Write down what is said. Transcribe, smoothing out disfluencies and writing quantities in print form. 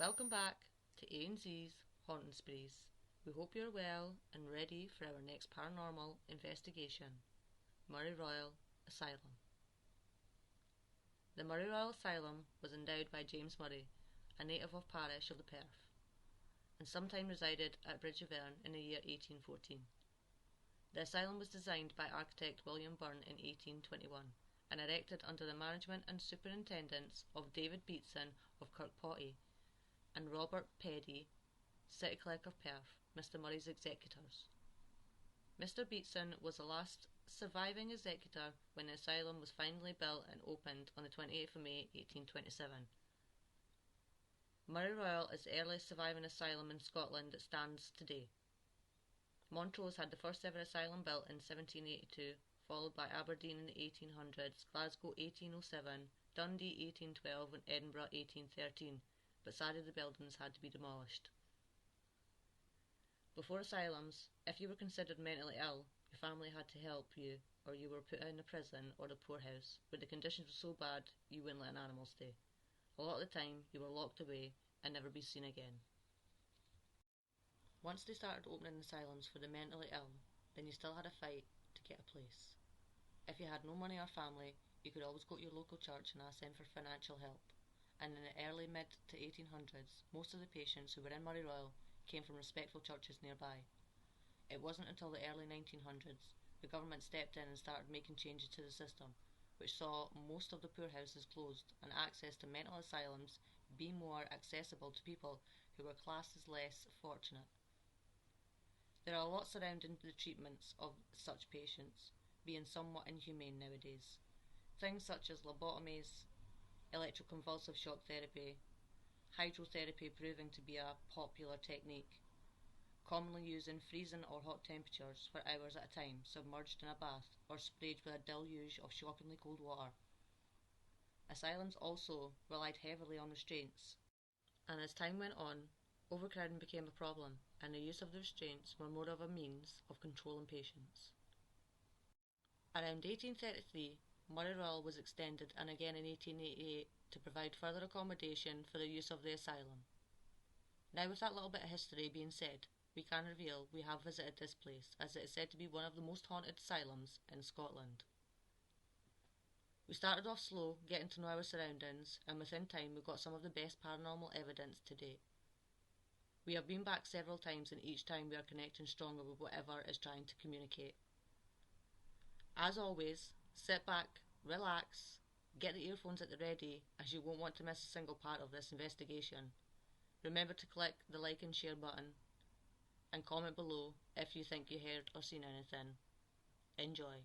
Welcome back to ANZ's Haunting Sprees. We hope you're well and ready for our next paranormal investigation, Murray Royal Asylum. The Murray Royal Asylum was endowed by James Murray, a native of Parish of the Perth, and sometime resided at Bridgeverne in the year 1814. The asylum was designed by architect William Byrne in 1821 and erected under the management and superintendence of David Beatson of Kirkpotty and Robert Peddy, City Clerk of Perth, Mr. Murray's executors. Mr. Beatson was the last surviving executor when the asylum was finally built and opened on the 28th of May 1827. Murray Royal is the earliest surviving asylum in Scotland that stands today. Montrose had the first ever asylum built in 1782, followed by Aberdeen in the 1800s, Glasgow 1807, Dundee 1812 and Edinburgh 1813, but sadly the buildings had to be demolished. Before asylums, if you were considered mentally ill, your family had to help you, or you were put in a prison or a poorhouse, where the conditions were so bad you wouldn't let an animal stay. A lot of the time, you were locked away and never be seen again. Once they started opening asylums for the mentally ill, then you still had a fight to get a place. If you had no money or family, you could always go to your local church and ask them for financial help. And in the early mid to 1800s, most of the patients who were in Murray Royal came from respectful churches nearby. It wasn't until the early 1900s the government stepped in and started making changes to the system, which saw most of the poorhouses closed and access to mental asylums be more accessible to people who were classed as less fortunate. There are a lot surrounding the treatments of such patients, being somewhat inhumane nowadays. Things such as lobotomies, electroconvulsive shock therapy, hydrotherapy proving to be a popular technique, commonly used in freezing or hot temperatures for hours at a time, submerged in a bath, or sprayed with a deluge of shockingly cold water. Asylums also relied heavily on restraints, and as time went on, overcrowding became a problem, and the use of the restraints were more of a means of controlling patients. Around 1833, Murray Royal was extended and again in 1888 to provide further accommodation for the use of the asylum. Now, with that little bit of history being said, we can reveal we have visited this place, as it is said to be one of the most haunted asylums in Scotland. We started off slow, getting to know our surroundings, and within time we got some of the best paranormal evidence to date. We have been back several times, and each time we are connecting stronger with whatever is trying to communicate. As always, sit back, relax, get the earphones at the ready, as you won't want to miss a single part of this investigation. Remember to click the like and share button, and comment below if you think you heard or seen anything. Enjoy.